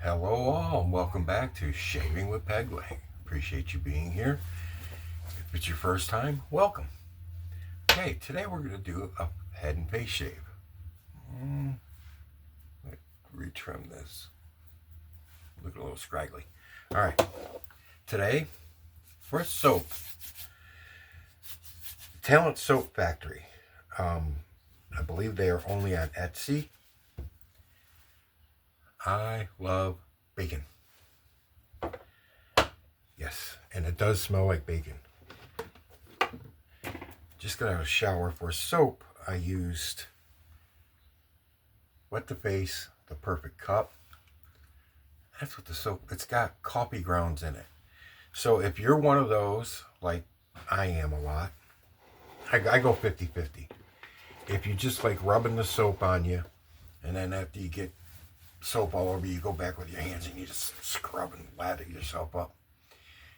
Hello all, and welcome back to Shaving with Pegway. Appreciate you being here. If it's your first time, welcome. Okay, today we're going to do a head and face shave. Let me retrim this. Look a little scraggly. All right, today, first soap. Talent Soap Factory. I believe they are only on Etsy. I love bacon. Yes, and it does smell like bacon. Just got out of a shower. For soap, I used Wet the Face, the Perfect Cup. That's what the soap, it's got coffee grounds in it. So if you're one of those, like I am a lot, I go 50-50. If you just like rubbing the soap on you, and then after you get soap all over you, go back with your hands and you just scrub and lather yourself up.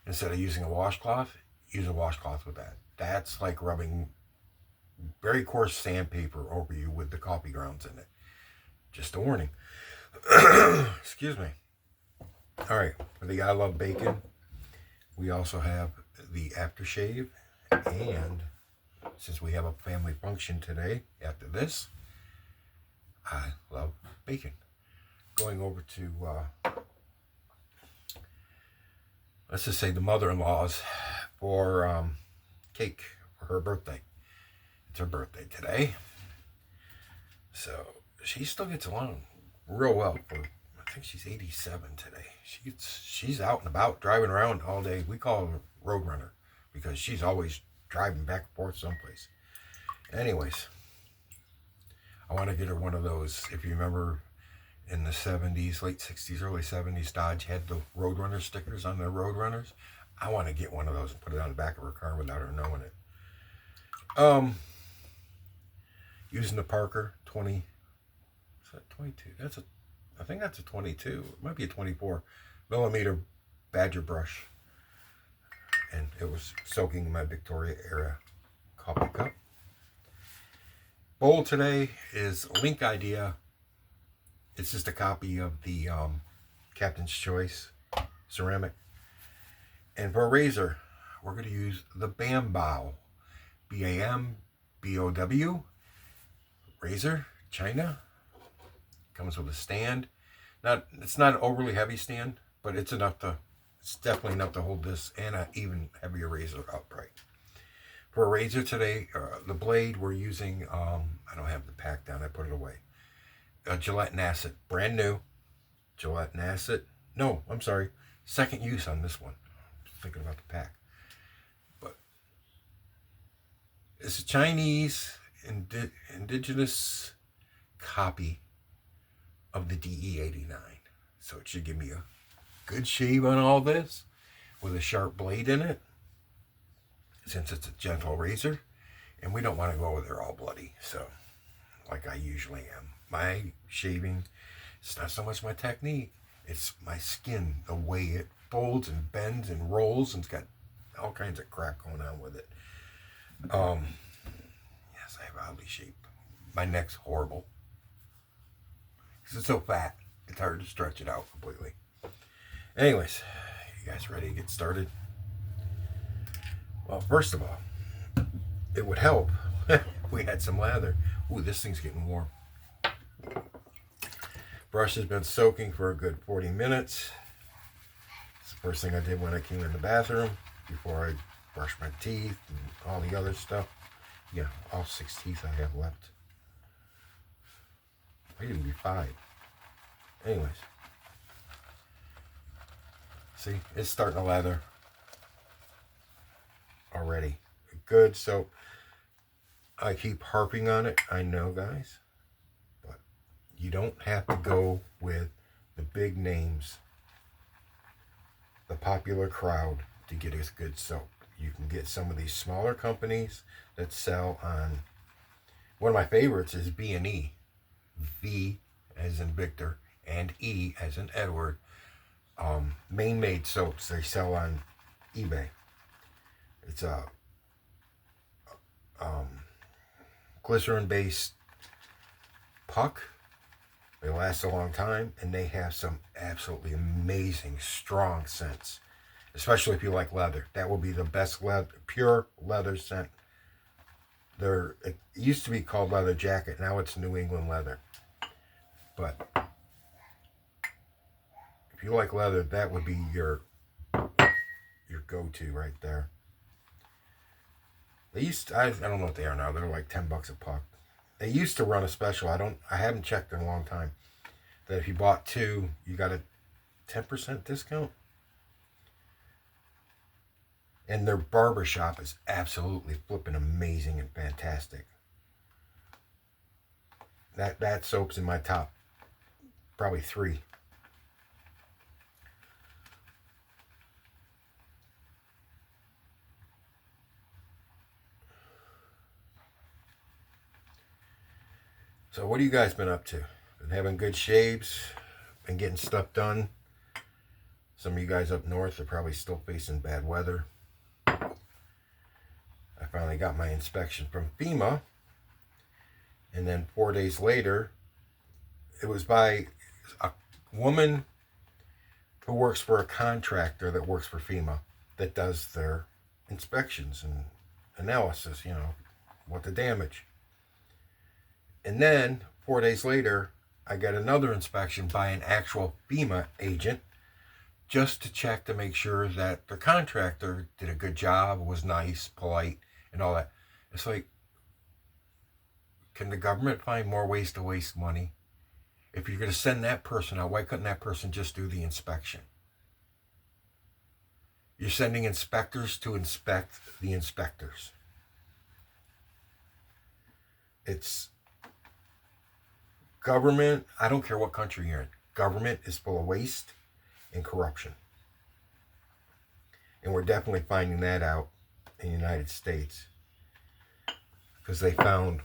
Instead of using a washcloth, use a washcloth with that. That's like rubbing very coarse sandpaper over you with the coffee grounds in it. Just a warning. Excuse me. All right, for the I Love Bacon, we also have the aftershave. And since we have a family function today after this, I love bacon. Going over to, let's just say the mother-in-law's for cake for her birthday. It's her birthday today. So she still gets along real well. I think she's 87 today. She's out and about, driving around all day. We call her road runner because she's always driving back and forth someplace. Anyways, I want to get her one of those. If you remember, in the 70s, late 60s, early 70s, Dodge had the Roadrunner stickers on their Roadrunners. I want to get one of those and put it on the back of her car without her knowing it. Using the Parker 20, is that 22? I think that's a 22. It might be a 24 millimeter Badger brush. And it was soaking my Victoria era coffee cup. Bowl today is Linkidea. It's just a copy of the Captain's Choice ceramic. And for a razor, we're going to use the Bambow. Bambow. Razor, China. Comes with a stand. It's not an overly heavy stand, but it's definitely enough to hold this and an even heavier razor upright. For a razor today, the blade we're using, I don't have the pack down, I put it away. Gillette Nacet, brand new. Gillette Nacet. No, I'm sorry. Second use on this one. I'm thinking about the pack. But it's a Chinese indigenous copy of the DE89. So it should give me a good shave on all this with a sharp blade in it, since it's a gentle razor. And we don't want to go over there all bloody. So, like I usually am. My shaving, it's not so much my technique, it's my skin, the way it folds and bends and rolls, and it's got all kinds of crap going on with it. Yes, I have oddly shaped. My neck's horrible. Because it's so fat, it's hard to stretch it out completely. Anyways, you guys ready to get started? Well, first of all, it would help if we had some lather. Ooh, this thing's getting warm. Brush has been soaking for a good 40 minutes. It's the first thing I did when I came in the bathroom before I brushed my teeth and all the other stuff. Yeah, all 6 teeth I have left. Might even be 5. Anyways. See, it's starting to lather already. Good soap. I keep harping on it, I know, guys. You don't have to go with the big names, the popular crowd, to get a good soap. You can get some of these smaller companies that sell on, one of my favorites is B&E. V as in Victor and E as in Edward. Maine made soaps they sell on eBay. It's a glycerin based puck They last a long time, and they have some absolutely amazing, strong scents. Especially if you like leather. That will be the best leather, pure leather scent. It used to be called Leather Jacket. Now it's New England Leather. But if you like leather, that would be your go-to right there. They used to, I don't know what they are now. They're like $10 a puck. They used to run a special. I haven't checked in a long time. That if you bought two, you got a 10% discount. And their barber shop is absolutely flipping amazing and fantastic. That soap's in my top probably 3. So what have you guys been up to? Been having good shaves? Been getting stuff done? Some of you guys up north are probably still facing bad weather. I finally got my inspection from FEMA. And then 4 days later, it was by a woman who works for a contractor that works for FEMA that does their inspections and analysis, you know, what the damage. And then 4 days later, I got another inspection by an actual FEMA agent just to check to make sure that the contractor did a good job, was nice, polite, and all that. It's like, can the government find more ways to waste money? If you're going to send that person out, why couldn't that person just do the inspection? You're sending inspectors to inspect the inspectors. It's government, I don't care what country you're in, government is full of waste and corruption. And we're definitely finding that out in the United States. Because they found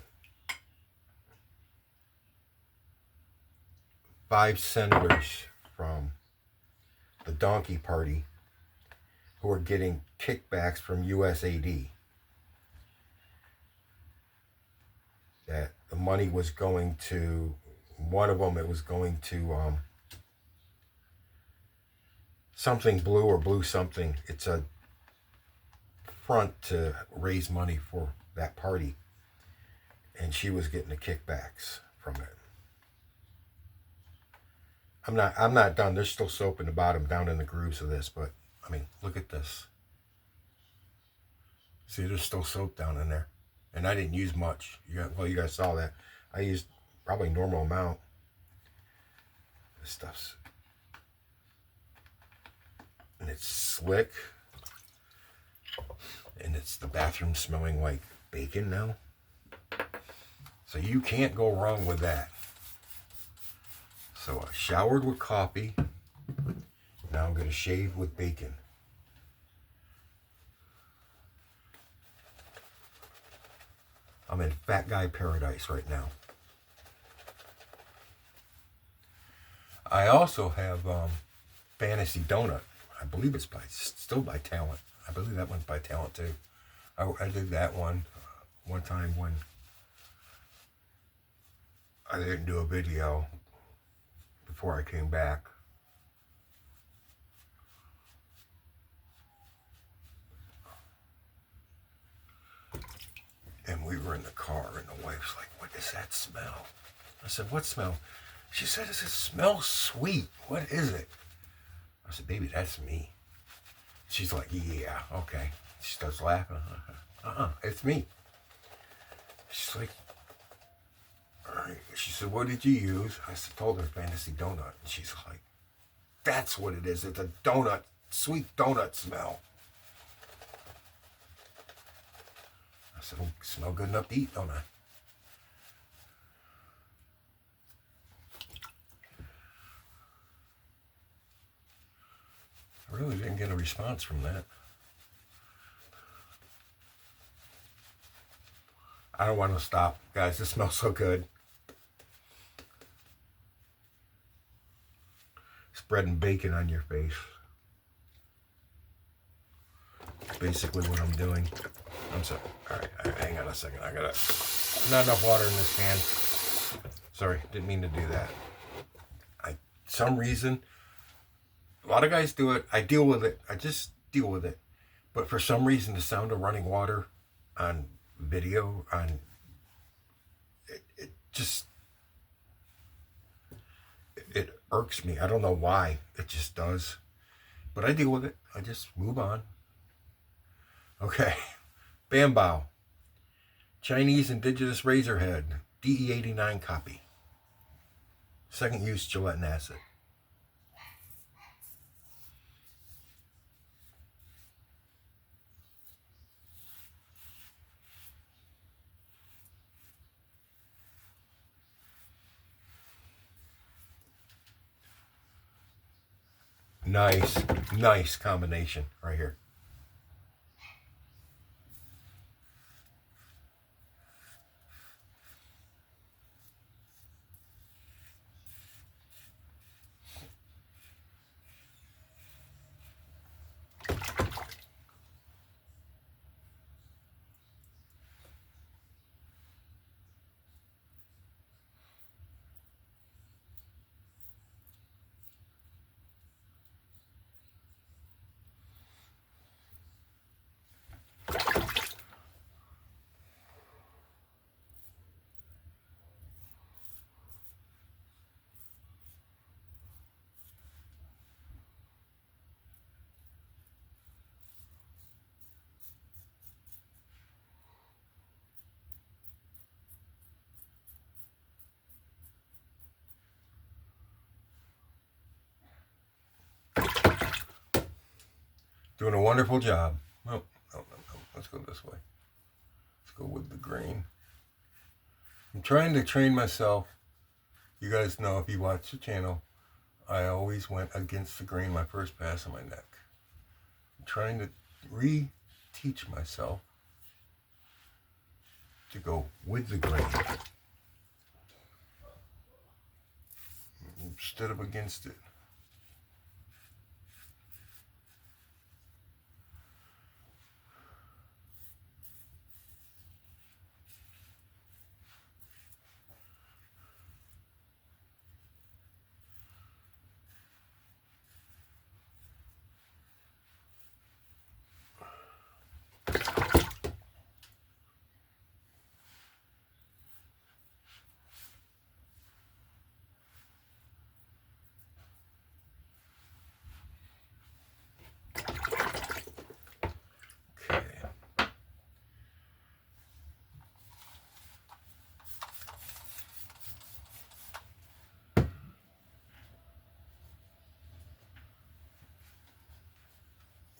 5 senators from the Donkey Party who are getting kickbacks from USAID. That the money was going to, one of them, it was going to something blue or blue something. It's a front to raise money for that party. And she was getting the kickbacks from it. I'm not done. There's still soap in the bottom down in the grooves of this, but I mean, look at this. See, there's still soap down in there. And I didn't use much. You guys saw that. I used probably normal amount. This stuff's, and it's slick. And it's the bathroom smelling like bacon now. So you can't go wrong with that. So I showered with coffee. Now I'm going to shave with bacon. I'm in fat guy paradise right now. I also have Fantasy Donut. I believe it's still by Talent. I believe that one's by Talent too. I did that one time when I didn't do a video before I came back. And we were in the car, and the wife's like, "What does that smell?" I said, "What smell?" She said, "Does it smell sweet? What is it?" I said, "Baby, that's me." She's like, "Yeah, okay." She starts laughing. It's me. She's like, "All right." She said, "What did you use?" I told her Fantasy Donut. And she's like, "That's what it is. It's a donut, sweet donut smell." I said, "Oh, smell good enough to eat, don't I?" I really didn't get a response from that. I don't want to stop. Guys, this smells so good. Spreading bacon on your face. That's basically what I'm doing. I'm sorry. All right, hang on a second. Not enough water in this can. Sorry, didn't mean to do that. some reason, a lot of guys do it. I deal with it. I just deal with it. But for some reason, the sound of running water on video, it just, it irks me. I don't know why. It just does. But I deal with it. I just move on. Okay. Bambow. Chinese indigenous razor head. DE89 copy. Second use Gillette Nacet. Nice combination right here. Doing a wonderful job. Oh, no. Let's go this way. Let's go with the green. I'm trying to train myself. You guys know, if you watch the channel, I always went against the grain my first pass on my neck. I'm trying to re-teach myself to go with the grain instead of against it.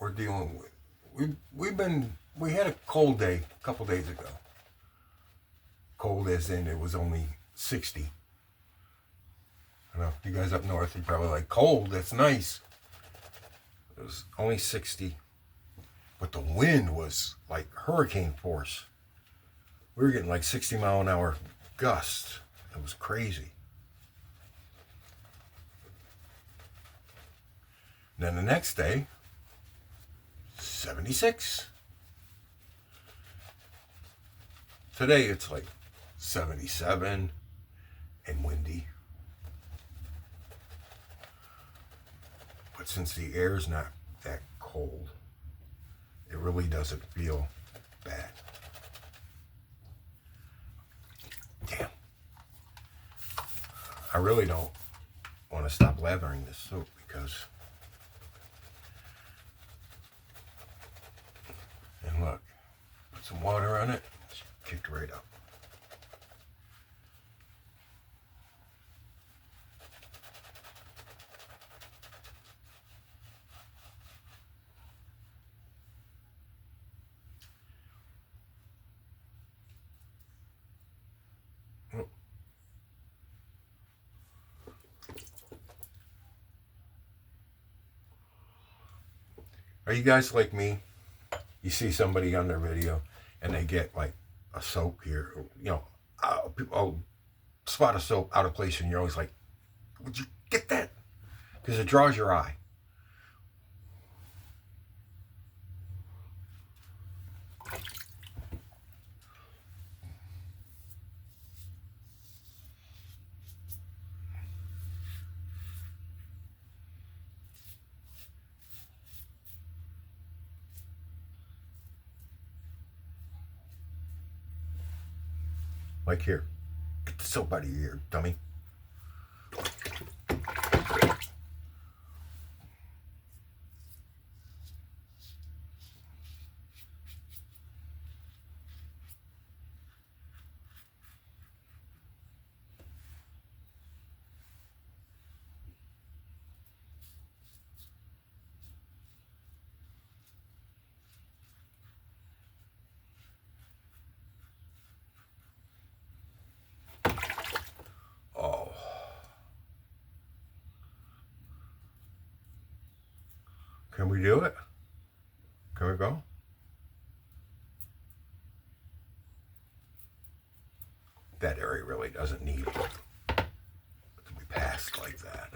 We're dealing with, we had a cold day a couple days ago. Cold as in it was only 60. I know, you guys up north, you're probably like, cold, that's nice. It was only 60. But the wind was like hurricane force. We were getting like 60-mile-an-hour gusts. It was crazy. Then the next day, 76. Today it's like 77 and windy. But since the air's not that cold, it really doesn't feel bad. Damn. I really don't want to stop lathering this soap because, and look, put some water on it, it's kicked right up. Are you guys like me? You see somebody on their video and they get like a soap here, you know, people spot a soap out of place and you're always like, would you get that? Because it draws your eye. Like here. Get the soap out of your ear, dummy. Oh. Can we do it? Can we go? That area really doesn't need to be passed like that.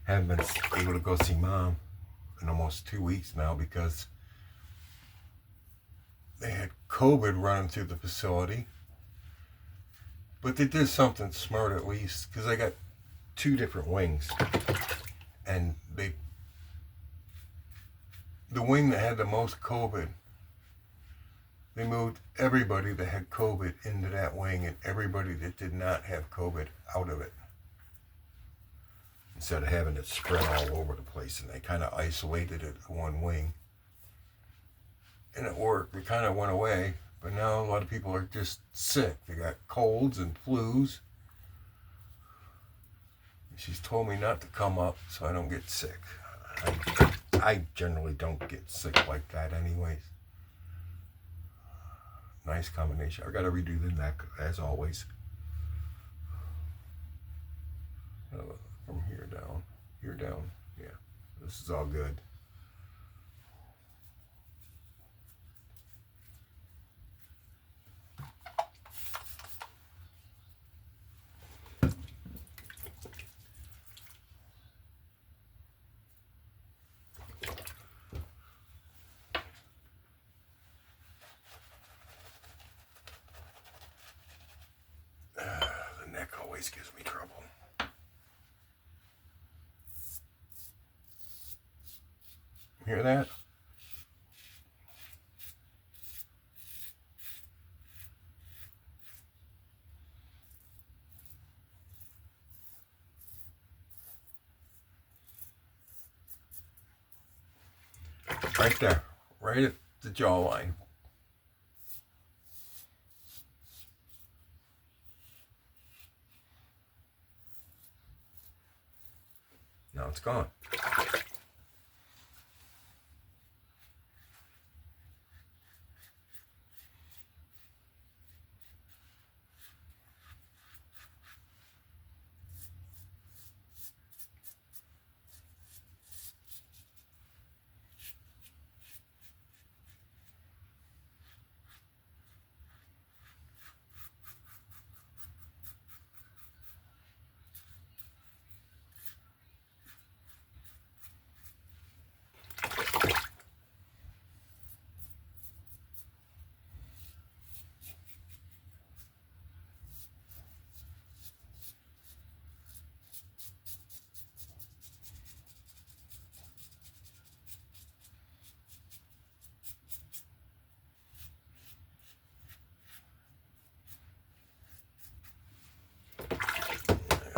Haven't been able to go see Mom in almost 2 weeks now because they had COVID running through the facility. But they did something smart at least, because I got 2 different wings. And the wing that had the most COVID, they moved everybody that had COVID into that wing and everybody that did not have COVID out of it, instead of having it spread all over the place. And they kind of isolated it in one wing. And it worked. It kind of went away. But now a lot of people are just sick. They got colds and flus. She's told me not to come up so I don't get sick. I generally don't get sick like that anyways. Nice combination. I got to redo the neck as always. From here down. Yeah, this is all good. The neck always gives me trouble. Hear that? Right there, right at the jawline. Now it's gone.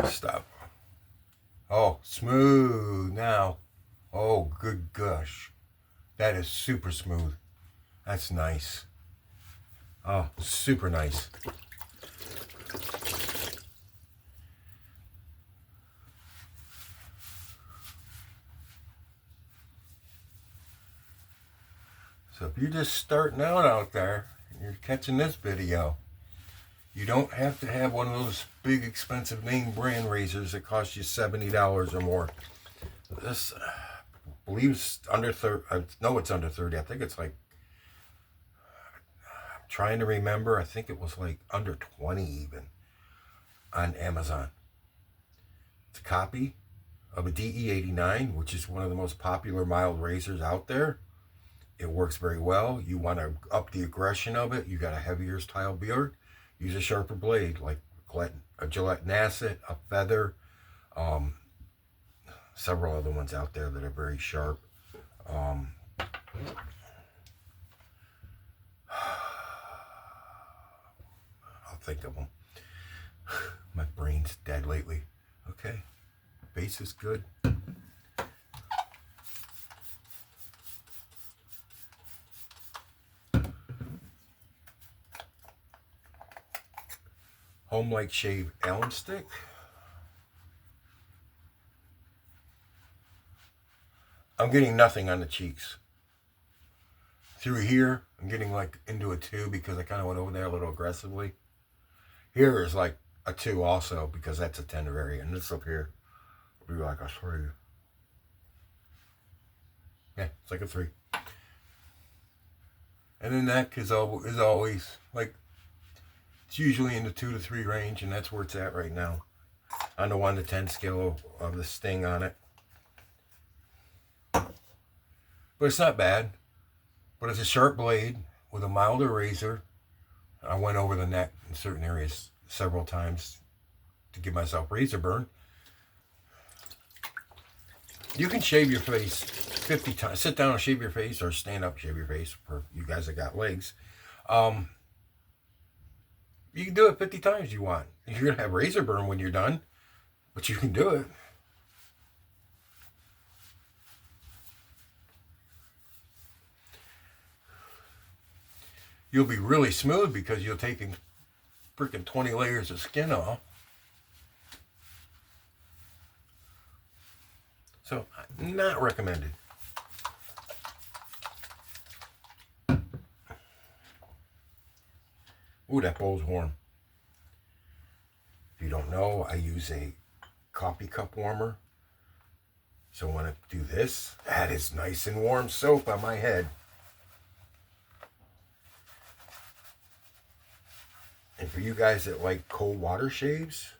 Stop. Oh, smooth now. Oh, good gosh. That is super smooth. That's nice. Oh, super nice. So if you're just starting out there and you're catching this video, you don't have to have one of those big expensive name brand razors that cost you $70 or more. This, I believe it's under 30. I know it's under 30. I think it's like, I'm trying to remember. I think it was like under 20 even on Amazon. It's a copy. of a DE89, which is one of the most popular mild razors out there. It works very well. You want to up the aggression of it. You got a heavier style beard, use a sharper blade like a Gillette Nacet, a Feather, several other ones out there that are very sharp. I'll think of them. My brain's dead lately. Okay, base is good. Homelike Shave alum stick. I'm getting nothing on the cheeks. Through here, I'm getting like into a 2 because I kind of went over there a little aggressively. Here is like a 2 also because that's a tender area. And this up here will be like a 3. Yeah, it's like a 3. And the neck is always like, it's usually in the 2 to 3 range, and that's where it's at right now. On the 1 to 10 scale of the sting on it. But it's not bad. But it's a sharp blade with a milder razor. I went over the neck in certain areas several times to give myself razor burn. You can shave your face 50 times. Sit down and shave your face, or stand up and shave your face for you guys that got legs. You can do it 50 times you want. You're going to have razor burn when you're done, but you can do it. You'll be really smooth because you're taking freaking 20 layers of skin off. So, not recommended. Ooh, that bowl's warm. If you don't know, I use a coffee cup warmer. So when I do this, that is nice and warm soap on my head. And for you guys that like cold water shaves,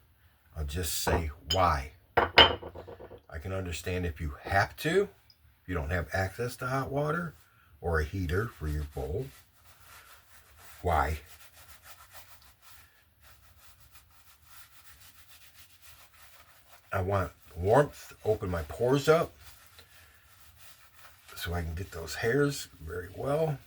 I'll just say why. I can understand if you have to, if you don't have access to hot water or a heater for your bowl. Why? I want warmth to open my pores up so I can get those hairs very well.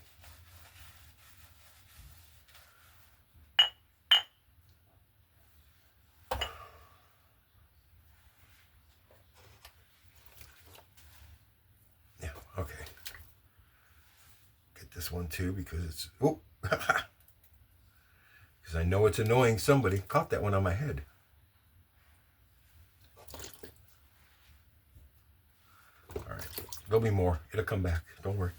Yeah, okay. Get this one too because it's, oh, because I know it's annoying somebody. Caught that one on my head. There'll be more. It'll come back. Don't worry.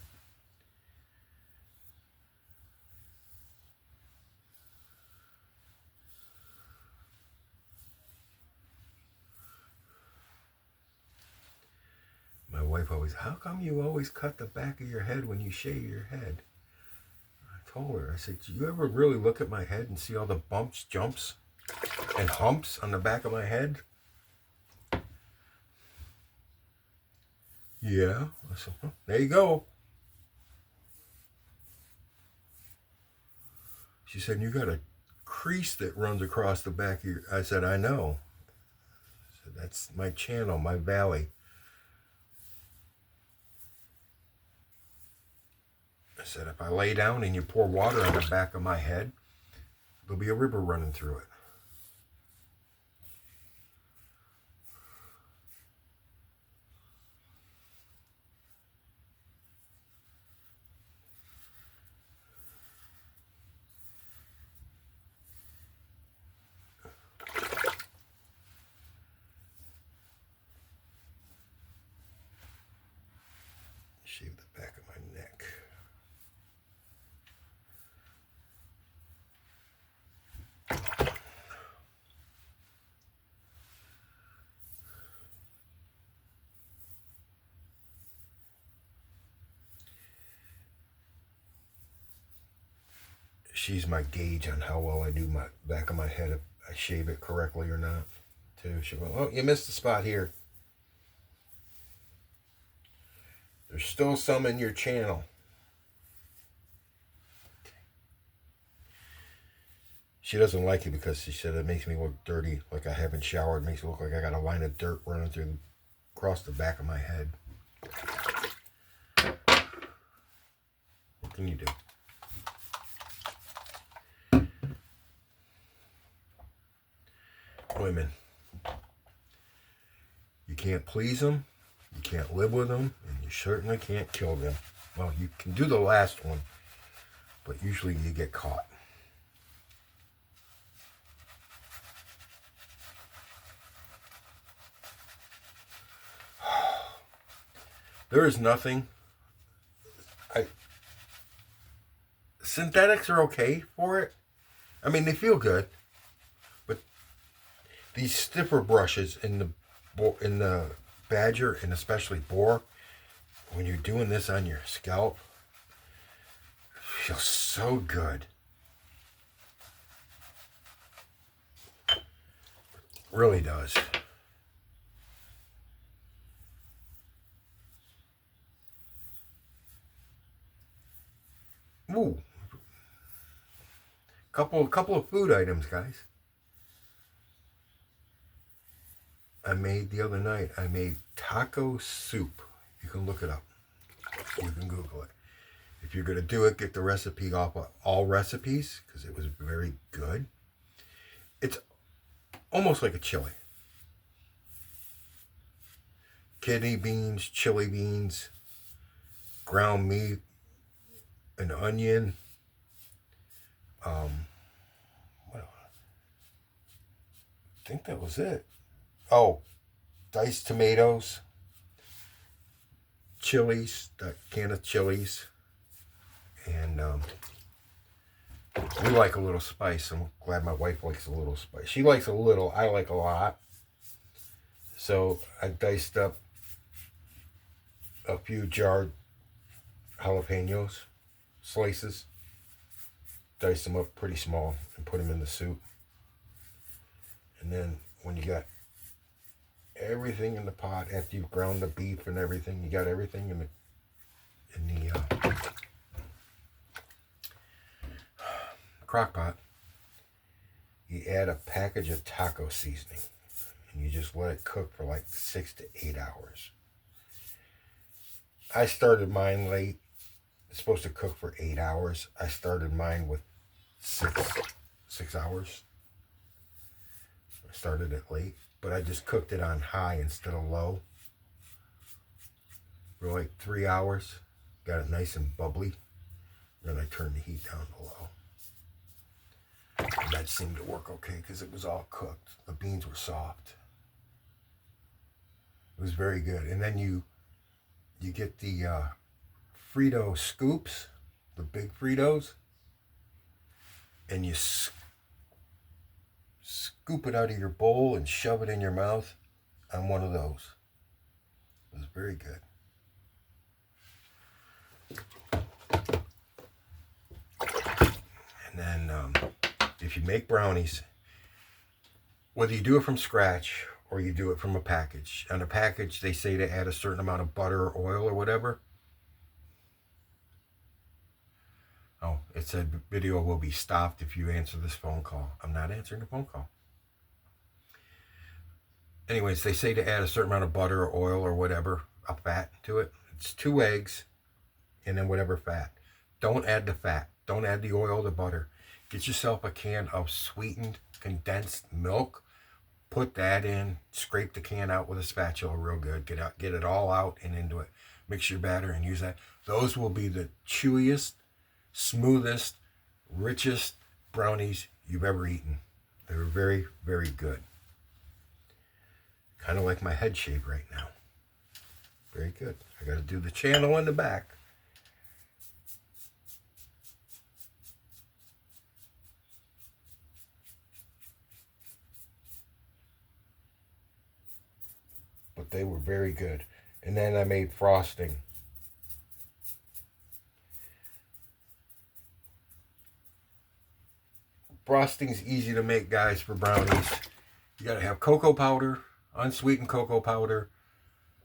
My wife always, how come you always cut the back of your head when you shave your head? I told her, I said, do you ever really look at my head and see all the bumps, jumps, and humps on the back of my head? Yeah. I said, well, there you go. She said, you got a crease that runs across the back of your... I said, I know. I said, that's my channel, my valley. I said, if I lay down and you pour water on the back of my head, there'll be a river running through it. Shave the back of my neck. She's my gauge on how well I do my back of my head, if I shave it correctly or not. Too. She went, oh, you missed the spot here. There's still some in your channel. She doesn't like it because she said it makes me look dirty, like I haven't showered. It makes it look like I got a line of dirt running through across the back of my head. What can you do? Women. You can't please them, you can't live with them, and you certainly can't kill them. Well, you can do the last one, but usually you get caught. There is nothing. Synthetics are okay for it. I mean, they feel good, but these stiffer brushes in the Badger and especially Boar, when you're doing this on your scalp, it feels so good. It really does. Ooh. Couple of food items, guys. I made the other night. I made taco soup. You can look it up. You can Google it. If you're gonna do it, get the recipe off of All Recipes because it was very good. It's almost like a chili. Kidney beans, chili beans, ground meat, an onion. I think that was it. Oh, diced tomatoes, chilies, that can of chilies, and we like a little spice. I'm glad my wife likes a little spice. She likes a little, I like a lot. So I diced up a few jarred jalapenos, slices, diced them up pretty small and put them in the soup. And then when you got everything in the pot, after you've ground the beef and everything, you got everything in the crock pot, you add a package of taco seasoning and you just let it cook for like 6 to 8 hours. I started mine late. It's supposed to cook for 8 hours. I started mine with 6 hours. I started it late, but I just cooked it on high instead of low for like 3 hours. Got it nice and bubbly. Then I turned the heat down to low. And that seemed to work okay because it was all cooked. The beans were soft. It was very good. And then you get the Frito scoops, the big Fritos, and you scoop it out of your bowl and shove it in your mouth on one of those. It was very good. And then if you make brownies, whether you do it from scratch or you do it from a package, on a package they say to add a certain amount of butter or oil or whatever. Oh, it said video will be stopped if you answer this phone call. I'm not answering the phone call. Anyways, they say to add a certain amount of butter or oil or whatever, a fat to it. It's 2 eggs and then whatever fat. Don't add the fat. Don't add the oil, the butter. Get yourself a can of sweetened condensed milk. Put that in. Scrape the can out with a spatula real good. Get it all out and into it. Mix your batter and use that. Those will be the chewiest, smoothest, richest brownies you've ever eaten. They're very, very good. Kind of like my head shave right now. Very good. I got to do the channel in the back. But they were very good. And then I made frosting. Frosting's easy to make, guys, for brownies. You got to have cocoa powder, unsweetened cocoa powder,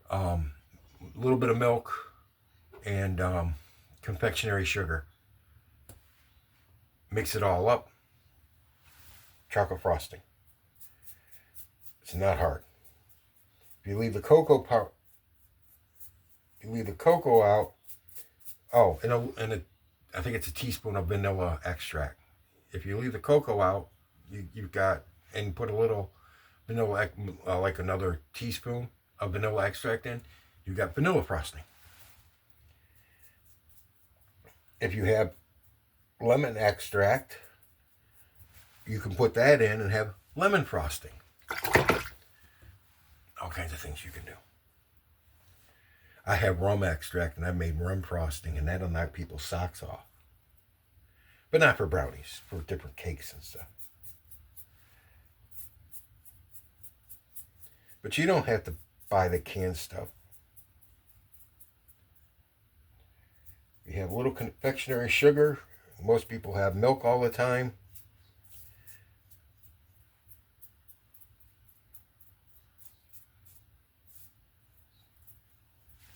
a little bit of milk, and confectionery sugar. Mix it all up. Chocolate frosting. It's not hard. If you leave the cocoa powder, you leave the cocoa out. Oh, I think it's a teaspoon of vanilla extract. If you leave the cocoa out, you've got, and put a little vanilla, like another teaspoon of vanilla extract in, you got vanilla frosting. If you have lemon extract, you can put that in and have lemon frosting. All kinds of things you can do. I have rum extract and I made rum frosting, and that'll knock people's socks off. But not for brownies, for different cakes and stuff. But you don't have to buy the canned stuff. You have a little confectionery sugar. Most people have milk all the time.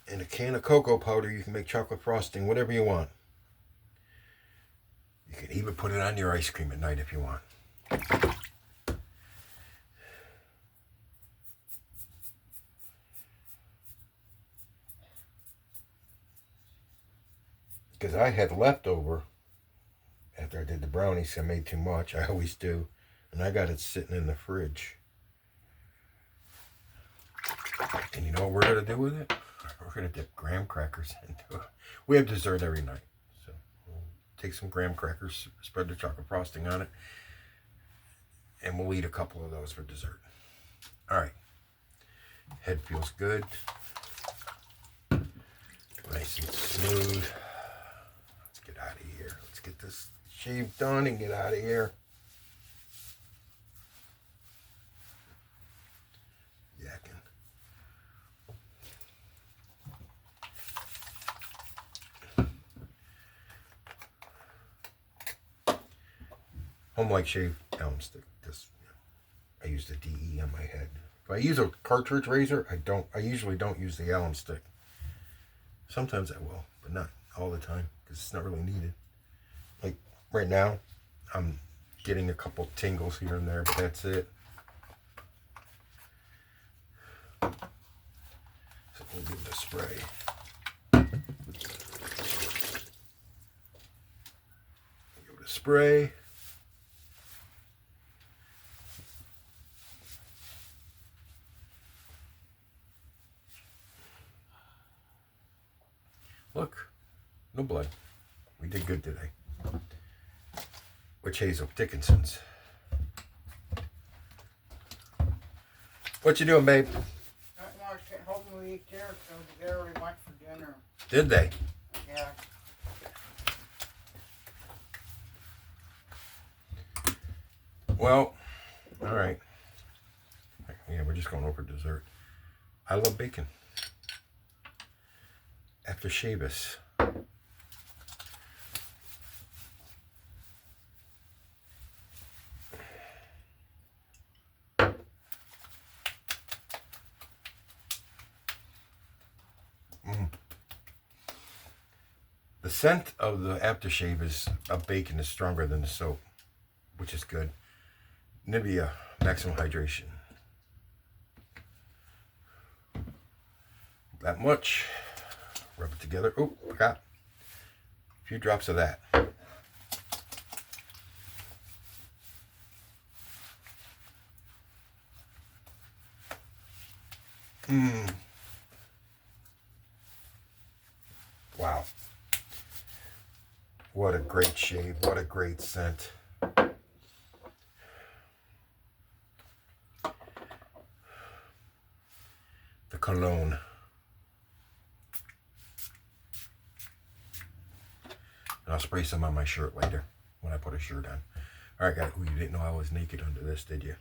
And a can of cocoa powder, you can make chocolate frosting, whatever you want. You can even put it on your ice cream at night if you want. Because I had leftover after I did the brownies. I made too much. I always do. And I got it sitting in the fridge. And you know what we're going to do with it? We're going to dip graham crackers into it. We have dessert every night. So we'll take some graham crackers, spread the chocolate frosting on it, and we'll eat a couple of those for dessert. All right. Head feels good. Nice and smooth. Let's get out of here. Let's get this shave done and get out of here. Yakking. Homelike Shave alum stick. This, I use the DE on my head. If I use a cartridge razor, I usually don't use the alum stick. Sometimes I will, but not all the time, because it's not really needed. Like right now, I'm getting a couple tingles here and there, but that's it. So we'll give it a spray. Give it a spray. Look, no blood. We did good today. Which Hazel? Dickinson's. What you doing, babe? Not much. Hoping we eat there, so they already went for dinner. Did they? Yeah. Well, all right. Yeah, we're just going over dessert. I love bacon. After Shavis. The scent of the aftershave of bacon is stronger than the soap, which is good. Nivea Maximum Hydration. That much. Rub it together. Oh, forgot. A few drops of that. Wow. What a great shave. What a great scent. The cologne. And I'll spray some on my shirt later when I put a shirt on. All right, guys. Ooh, you didn't know I was naked under this, did you?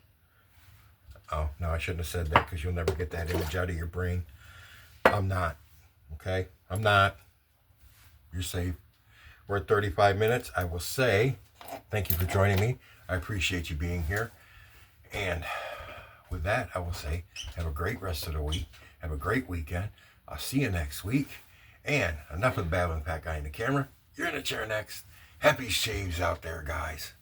Oh, no, I shouldn't have said that, because you'll never get that image out of your brain. I'm not. Okay? I'm not. You're safe. We're at 35 minutes. I will say thank you for joining me. I appreciate you being here. And with that, I will say have a great rest of the week. Have a great weekend. I'll see you next week. And enough of the babbling fat guy in the camera. You're in the chair next. Happy shaves out there, guys.